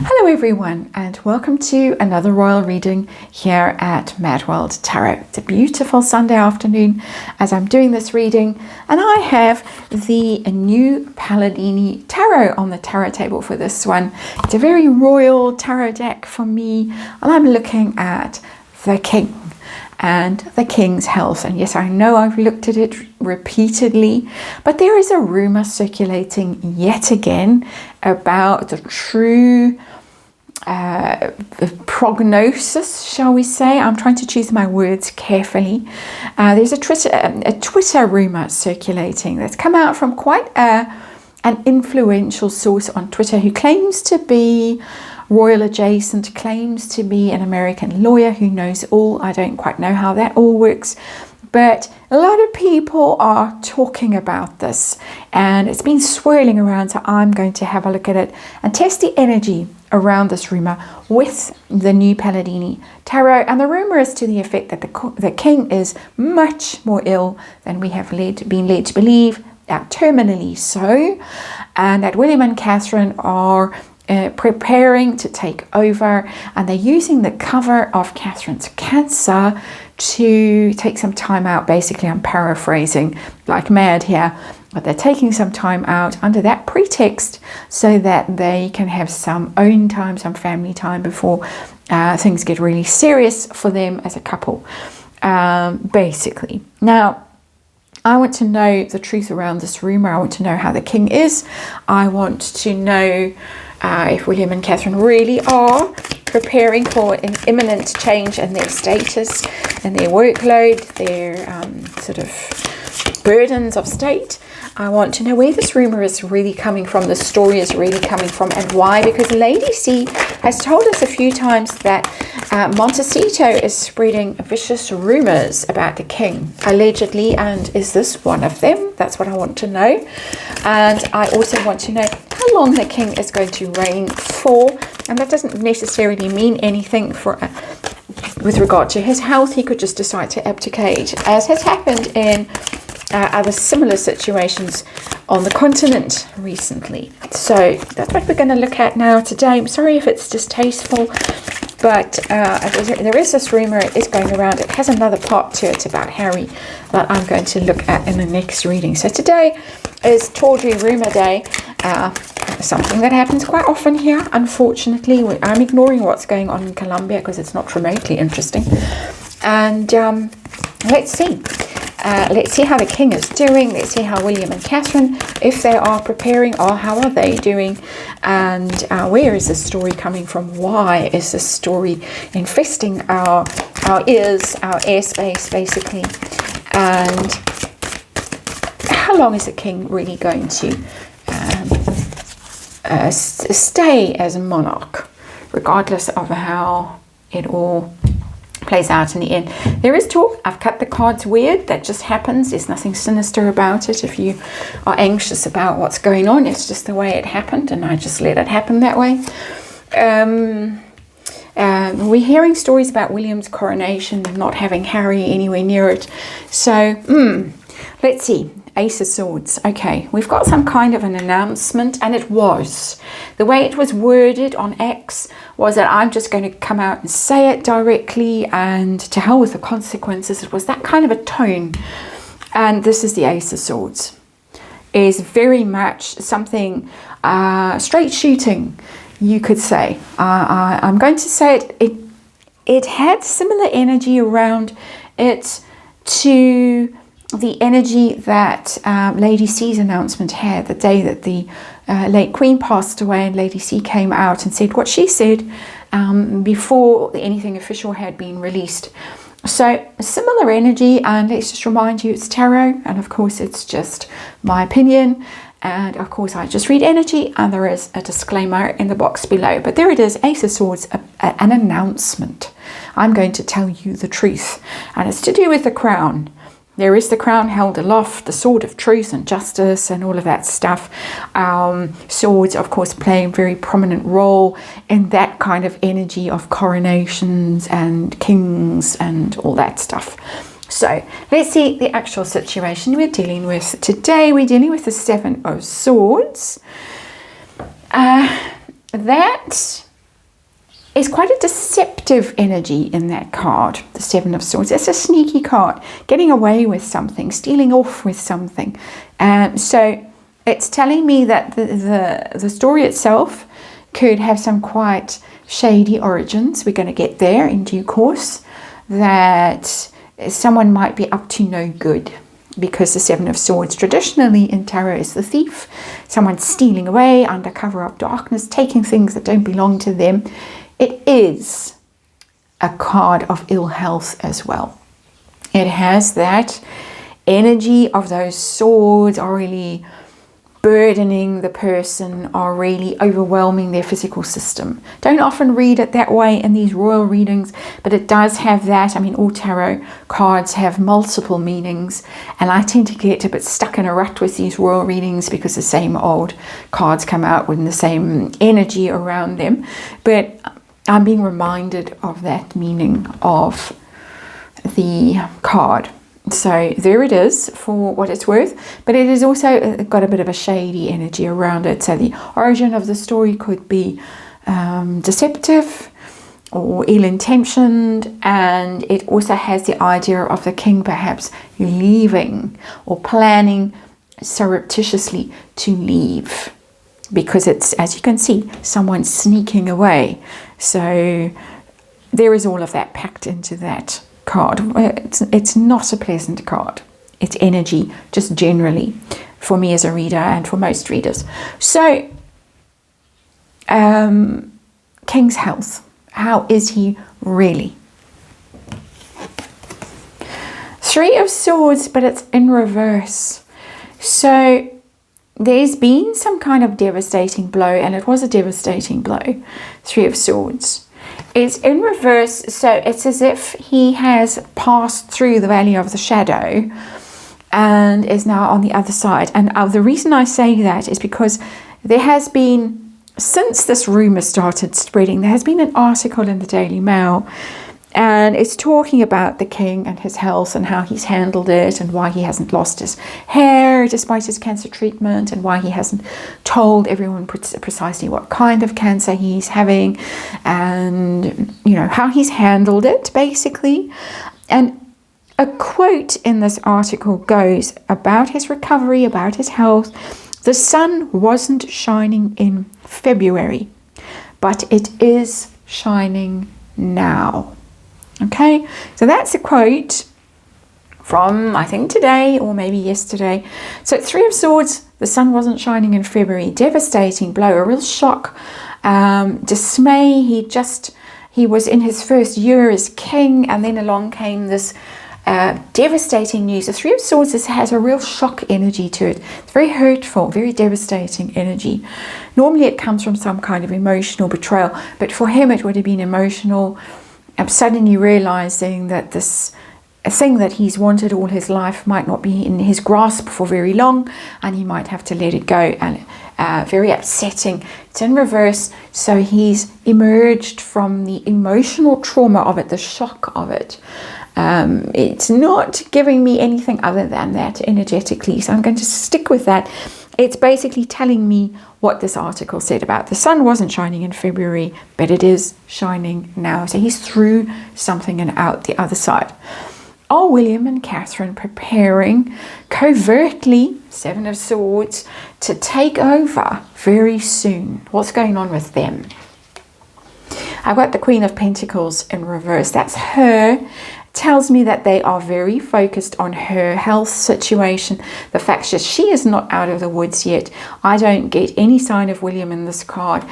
Hello everyone, and welcome to another royal reading here at MadWorldTarot. It's a beautiful Sunday afternoon as I'm doing this reading, and I have the new Palladini Tarot on the tarot table for this one. It's a very royal tarot deck for me, and I'm looking at the King and the King's health. And yes, I know I've looked at it repeatedly, but there is a rumor circulating yet again about the true prognosis, shall we say. I'm trying to choose my words carefully. There's a Twitter rumor circulating that's come out from quite an influential source on Twitter who claims to be royal adjacent, claims to be an American lawyer who knows all. I don't quite know how that all works, but a lot of people are talking about this and it's been swirling around, so I'm going to have a look at it and test the energy around this rumor with the new Palladini Tarot. And the rumor is to the effect that the King is much more ill than we have been led to believe, terminally so, and that William and Catherine are preparing to take over, and they're using the cover of Catherine's cancer to take some time out. Basically, I'm paraphrasing like mad here, but they're taking some time out under that pretext so that they can have some own time, some family time before things get really serious for them as a couple, basically. Now, I want to know the truth around this rumor. I want to know how the King is. I want to know if William and Catherine really are preparing for an imminent change in their status and their workload, their sort of burdens of state. I want to know where this rumor is really coming from, the story is really coming from, and why. Because Lady C has told us a few times that Montecito is spreading vicious rumors about the King, allegedly, and is this one of them? That's what I want to know. And I also want to know how long the King is going to reign for, and that doesn't necessarily mean anything for with regard to his health. He could just decide to abdicate, as has happened in other similar situations on the continent recently. So that's what we're going to look at now today. I'm sorry if it's distasteful, but there is this rumor, it is going around. It has another part to it about Harry that I'm going to look at in the next reading. So today is Tawdry Rumor Day, something that happens quite often here, unfortunately. I'm ignoring what's going on in Colombia because it's not remotely interesting. And let's see. Let's see how the King is doing. Let's see how William and Catherine, if they are preparing, or how are they doing, and where is this story coming from? Why is this story infesting our ears, our airspace, basically? And how long is the King really going to stay as a monarch, regardless of how it all plays out in the end? There is talk. I've cut the cards weird. That just happens. There's nothing sinister about it. If you are anxious about what's going on, it's just the way it happened, and I just let it happen that way. We're hearing stories about William's coronation and not having Harry anywhere near it. So let's see. Ace of Swords. Okay, we've got some kind of an announcement, and it was. The way it was worded on X was that I'm just going to come out and say it directly, and to hell with the consequences. It was that kind of a tone. And this is the Ace of Swords. It is very much something straight shooting, you could say. I'm going to say it had similar energy around it to the energy that Lady C's announcement had the day that the late Queen passed away, and Lady C came out and said what she said before anything official had been released. So a similar energy, and let's just remind you it's tarot, and of course it's just my opinion, and of course I just read energy, and there is a disclaimer in the box below. But there it is, Ace of Swords, an announcement. I'm going to tell you the truth, and it's to do with the crown. There is the crown held aloft, the sword of truth and justice and all of that stuff. Swords, of course, play a very prominent role in that kind of energy of coronations and kings and all that stuff. So let's see the actual situation we're dealing with today. We're dealing with the Seven of Swords. That It's quite a deceptive energy in that card, the Seven of Swords. It's a sneaky card, getting away with something, stealing off with something. So it's telling me that the story itself could have some quite shady origins. We're going to get there in due course. That someone might be up to no good, because the Seven of Swords traditionally in tarot is the thief. Someone stealing away under cover of darkness, taking things that don't belong to them. It is a card of ill health as well. It has that energy of those swords are really burdening the person, are really overwhelming their physical system. Don't often read it that way in these royal readings, but it does have that. I mean, all tarot cards have multiple meanings, and I tend to get a bit stuck in a rut with these royal readings because the same old cards come out with the same energy around them. But I'm being reminded of that meaning of the card. So there it is for what it's worth, but it is also got a bit of a shady energy around it. So the origin of the story could be deceptive or ill-intentioned, and it also has the idea of the king perhaps leaving or planning surreptitiously to leave, because it's, as you can see, someone sneaking away. So there is all of that packed into that card. It's not a pleasant card. It's energy, just generally, for me as a reader and for most readers. So, King's health. How is he really? Three of Swords, but it's in reverse. So there's been some kind of devastating blow, and it was a devastating blow. Three of Swords. It's in reverse, so it's as if he has passed through the valley of the shadow and is now on the other side. And the reason I say that is because there has been, since this rumor started spreading, there has been an article in the Daily Mail, and it's talking about the king and his health and how he's handled it and why he hasn't lost his hair despite his cancer treatment, and why he hasn't told everyone precisely what kind of cancer he's having, and you know how he's handled it basically. And a quote in this article goes about his recovery, about his health: "The sun wasn't shining in February, but it is shining now." Okay, so that's a quote from, I think, today or maybe yesterday. So Three of Swords, the sun wasn't shining in February. Devastating blow, a real shock, dismay. He was in his first year as king, and then along came this devastating news. The Three of Swords has a real shock energy to it. It's very hurtful, very devastating energy. Normally it comes from some kind of emotional betrayal, but for him it would have been emotional. Suddenly realizing that this thing that he's wanted all his life might not be in his grasp for very long, and he might have to let it go, and very upsetting. It's in reverse, so he's emerged from the emotional trauma of it, the shock of it. It's not giving me anything other than that energetically, so I'm going to stick with that. It's basically telling me what this article said about the sun wasn't shining in February, but it is shining now. So he's through something and out the other side. Are William and Catherine preparing covertly, Seven of Swords, to take over very soon? What's going on with them? I've got the Queen of Pentacles in reverse. That's her. Tells me that they are very focused on her health situation. The fact that she is not out of the woods yet. I don't get any sign of William in this card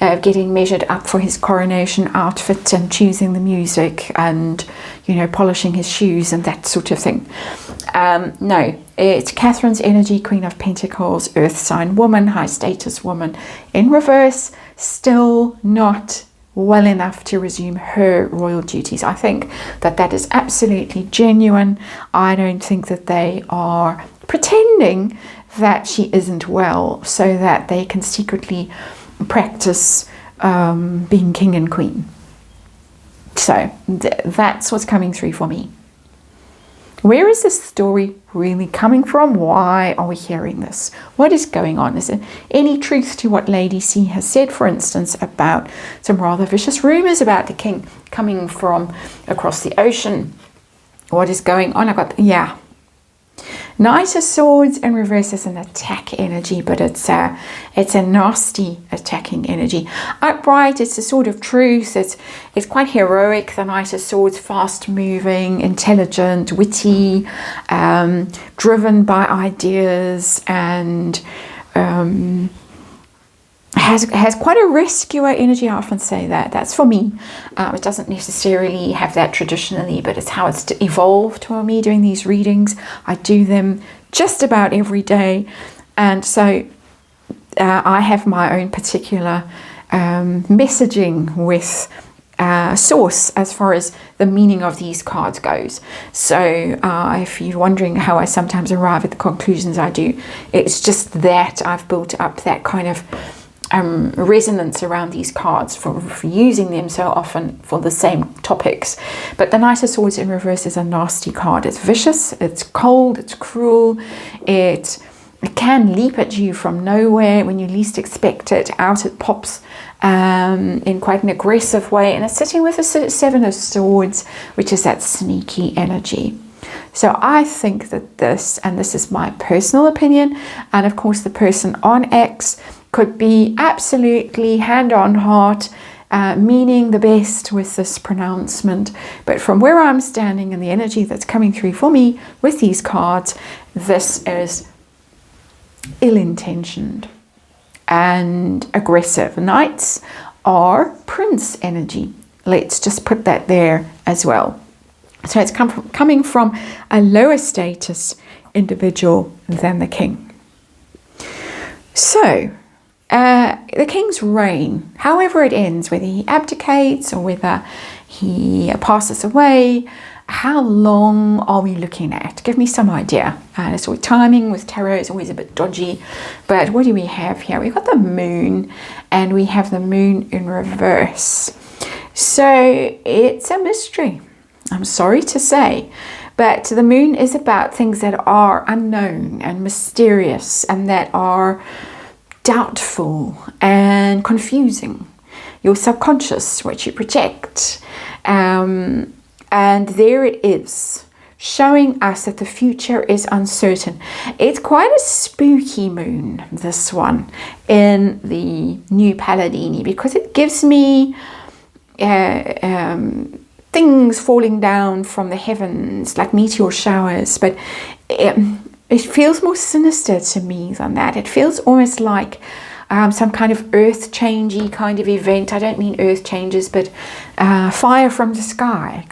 getting measured up for his coronation outfit and choosing the music and, you know, polishing his shoes and that sort of thing. No, it's Catherine's energy, Queen of Pentacles, earth sign woman, high status woman, in reverse, still not well enough to resume her royal duties. I think that that is absolutely genuine. I don't think that they are pretending that she isn't well so that they can secretly practice being king and queen. So that's what's coming through for me. Where is this story really coming from? Why are we hearing this? What is going on? Is there any truth to what Lady C has said, for instance, about some rather vicious rumors about the king coming from across the ocean? What is going on? Knight of Swords in reverse is an attack energy, but it's a nasty attacking energy. Upright, it's a sword of truth. It's quite heroic. The Knight of Swords, fast moving, intelligent, witty, driven by ideas, and has quite a rescuer energy. I often say that. That's for me. It doesn't necessarily have that traditionally, but it's how it's evolved for me doing these readings. I do them just about every day. And so I have my own particular messaging with source as far as the meaning of these cards goes. So if you're wondering how I sometimes arrive at the conclusions I do, it's just that I've built up that kind of resonance around these cards for using them so often for the same topics. But the Knight of Swords in reverse is a nasty card. It's vicious, it's cold, it's cruel, it can leap at you from nowhere when you least expect it. Out it pops in quite an aggressive way, and it's sitting with a Seven of Swords, which is that sneaky energy. So I think that this, and this is my personal opinion, and of course the person on X could be absolutely hand on heart, meaning the best with this pronouncement. But from where I'm standing and the energy that's coming through for me with these cards, this is ill-intentioned and aggressive. Knights are prince energy. Let's just put that there as well. So it's coming from a lower status individual than the king. So the king's reign, however it ends, whether he abdicates or whether he passes away, how long are we looking at? Give me some idea. So timing with tarot is always a bit dodgy, but what do we have here? We've got the moon, and we have the moon in reverse. So it's a mystery, I'm sorry to say, but the moon is about things that are unknown and mysterious and that are doubtful and confusing. Your subconscious, which you project, and there it is, showing us that the future is uncertain. It's quite a spooky moon, this one, in the New Palladini, because it gives me things falling down from the heavens like meteor showers, but it feels more sinister to me than that. It feels almost like some kind of earth-changey kind of event. I don't mean earth changes, but fire from the sky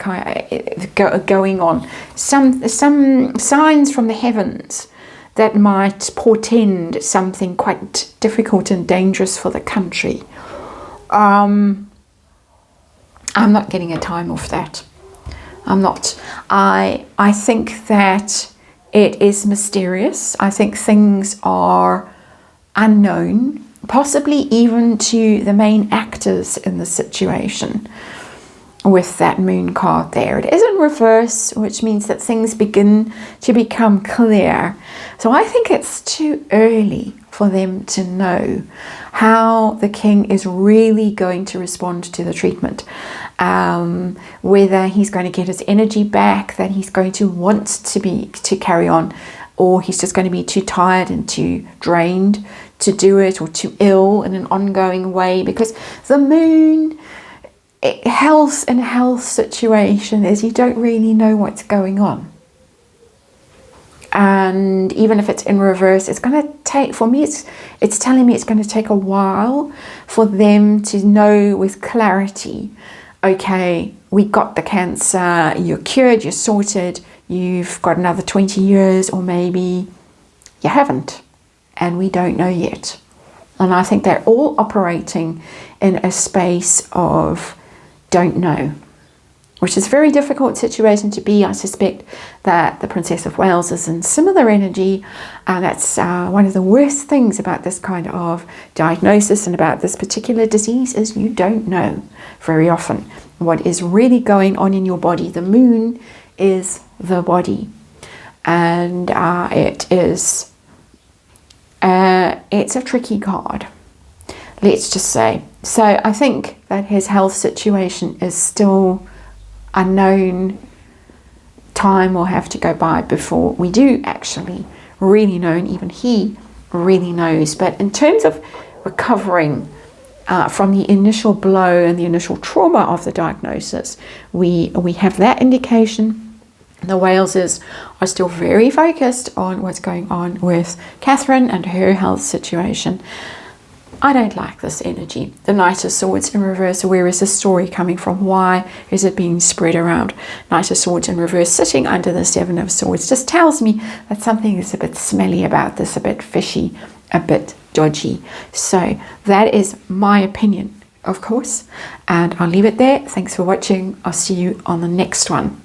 going on. Some signs from the heavens that might portend something quite difficult and dangerous for the country. I'm not getting a time off that. I'm not. I think that it is mysterious. I think things are unknown, possibly even to the main actors in the situation with that moon card there. It is in reverse, which means that things begin to become clear. So I think it's too early for them to know how the king is really going to respond to the treatment. Whether he's going to get his energy back, that he's going to want to carry on, or he's just going to be too tired and too drained to do it, or too ill in an ongoing way, because the moon, health situation is you don't really know what's going on. And even if it's in reverse, it's going to take, for me, it's telling me it's going to take a while for them to know with clarity, okay, we got the cancer, you're cured, you're sorted, you've got another 20 years, or maybe you haven't, and we don't know yet. And I think they're all operating in a space of don't know, which is a very difficult situation to be. I suspect that the Princess of Wales is in similar energy, and that's one of the worst things about this kind of diagnosis and about this particular disease is you don't know very often what is really going on in your body. The moon is the body, and it's a tricky card, let's just say. So I think that his health situation is still unknown. Time will have to go by before we do actually really know, and even he really knows. But in terms of recovering from the initial blow and the initial trauma of the diagnosis, we have that indication. The Waleses are still very focused on what's going on with Catherine and her health situation. I don't like this energy. The Knight of Swords in reverse. Where is the story coming from? Why is it being spread around? Knight of Swords in reverse sitting under the Seven of Swords just tells me that something is a bit smelly about this, a bit fishy, a bit dodgy. So that is my opinion, of course, and I'll leave it there. Thanks for watching. I'll see you on the next one.